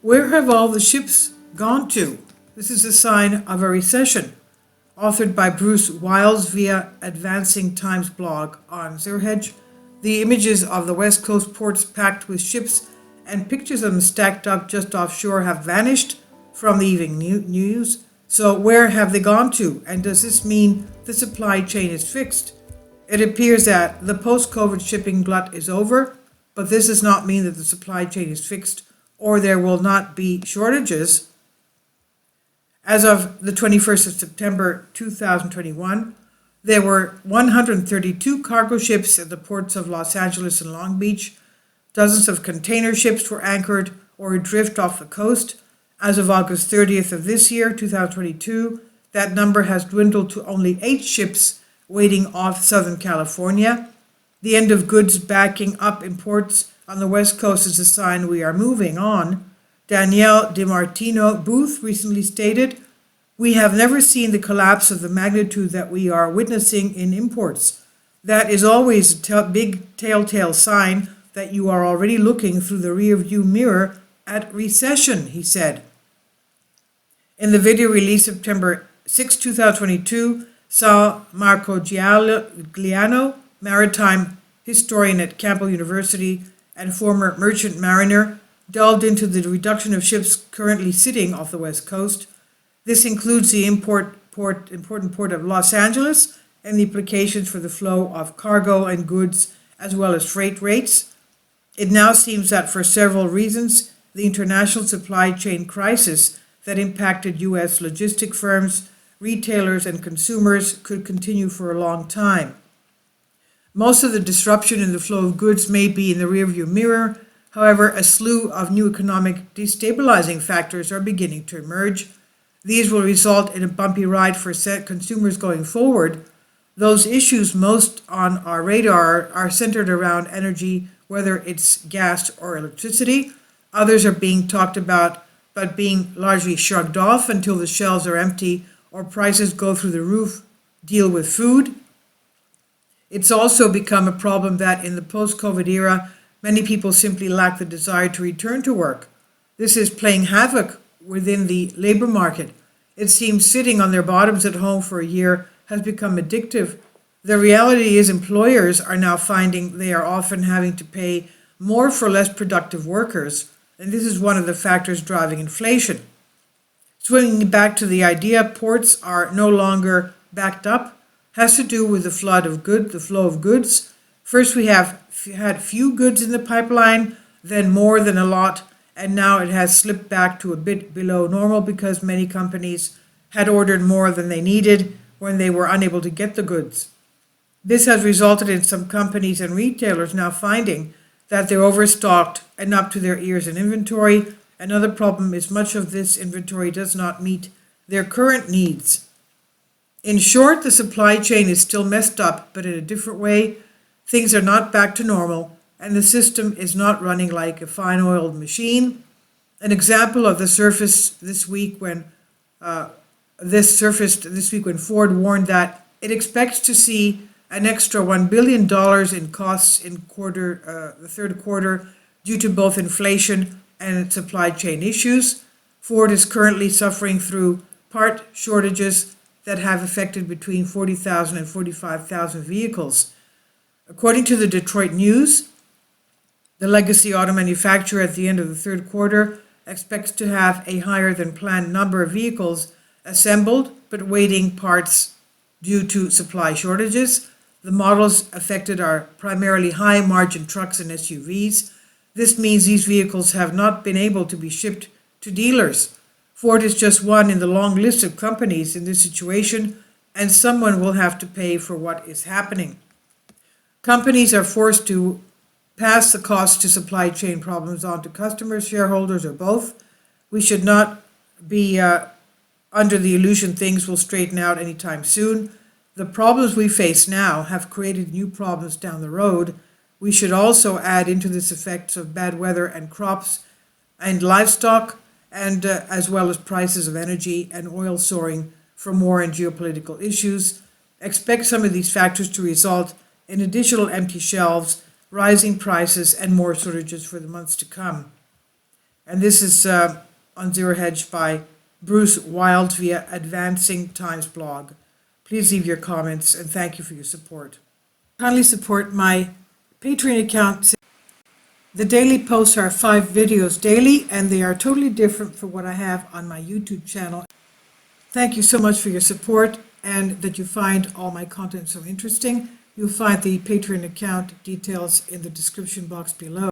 Where have all the ships gone to? This is a sign of a recession. Authored by Bruce Wiles via Advancing Times blog on Zerhedge. The images of the West Coast ports packed with ships and pictures of them stacked up just offshore have vanished from the evening news. So where have they gone to? And does this mean the supply chain is fixed? It appears that the post-COVID shipping glut is over, but this does not mean that the supply chain is fixed or there will not be shortages. As of the 21st of September 2021, there were 132 cargo ships at the ports of Los Angeles and Long Beach. Dozens of container ships were anchored or adrift off the coast. As of August 30th of this year, 2022, that number has dwindled to only 8 ships waiting off Southern California. The end of goods backing up in ports on the West Coast is a sign we are moving on. Danielle DiMartino Booth recently stated, "We have never seen the collapse of the magnitude that we are witnessing in imports. That is always a big telltale sign that you are already looking through the rearview mirror at recession," he said. In the video released September 6, 2022, saw Marco Giuliano, maritime historian at Campbell University and former merchant mariner, delved into the reduction of ships currently sitting off the West Coast. This includes the important port of Los Angeles and the implications for the flow of cargo and goods as well as freight rates. It now seems that for several reasons, the international supply chain crisis that impacted U.S. logistic firms, retailers, and consumers could continue for a long time. Most of the disruption in the flow of goods may be in the rearview mirror. However, a slew of new economic destabilizing factors are beginning to emerge. These will result in a bumpy ride for consumers going forward. Those issues most on our radar are centered around energy, whether it's gas or electricity. Others are being talked about but being largely shrugged off until the shelves are empty or prices go through the roof. Deal with food. It's also become a problem that in the post-COVID era, many people simply lack the desire to return to work. This is playing havoc within the labor market. It seems sitting on their bottoms at home for a year has become addictive. The reality is employers are now finding they are often having to pay more for less productive workers, and this is one of the factors driving inflation. Swinging back to the idea ports are no longer backed up has to do with the flow of goods. First, we have had few goods in the pipeline, then more than a lot, and now it has slipped back to a bit below normal because many companies had ordered more than they needed when they were unable to get the goods. This has resulted in some companies and retailers now finding that they're overstocked and up to their ears in inventory. Another problem is much of this inventory does not meet their current needs. In short, the supply chain is still messed up, but in a different way. Things are not back to normal, and the system is not running like a fine-oiled machine. An example of this surfaced this week when Ford warned that it expects to see an extra $1 billion in costs in the third quarter due to both inflation and supply chain issues. Ford is currently suffering through part shortages that have affected between 40,000 and 45,000 vehicles. According to the Detroit News, the legacy auto manufacturer at the end of the third quarter expects to have a higher than planned number of vehicles assembled but waiting parts due to supply shortages. The models affected are primarily high-margin trucks and SUVs. This means these vehicles have not been able to be shipped to dealers. Ford is just one in the long list of companies in this situation, and someone will have to pay for what is happening. Companies are forced to pass the cost to supply chain problems on to customers, shareholders, or both. We should not be under the illusion things will straighten out anytime soon. The problems we face now have created new problems down the road. We should also add into this effects of bad weather and crops and livestock, and as well as prices of energy and oil soaring from war and geopolitical issues. Expect some of these factors to result in additional empty shelves, rising prices, and more shortages for the months to come. And this is on Zero Hedge by Bruce Wild via Advancing Times blog. Please leave your comments and thank you for your support. Kindly support my Patreon account. The daily posts are 5 videos daily, and they are totally different from what I have on my YouTube channel. Thank you so much for your support and that you find all my content so interesting. You'll find the Patreon account details in the description box below.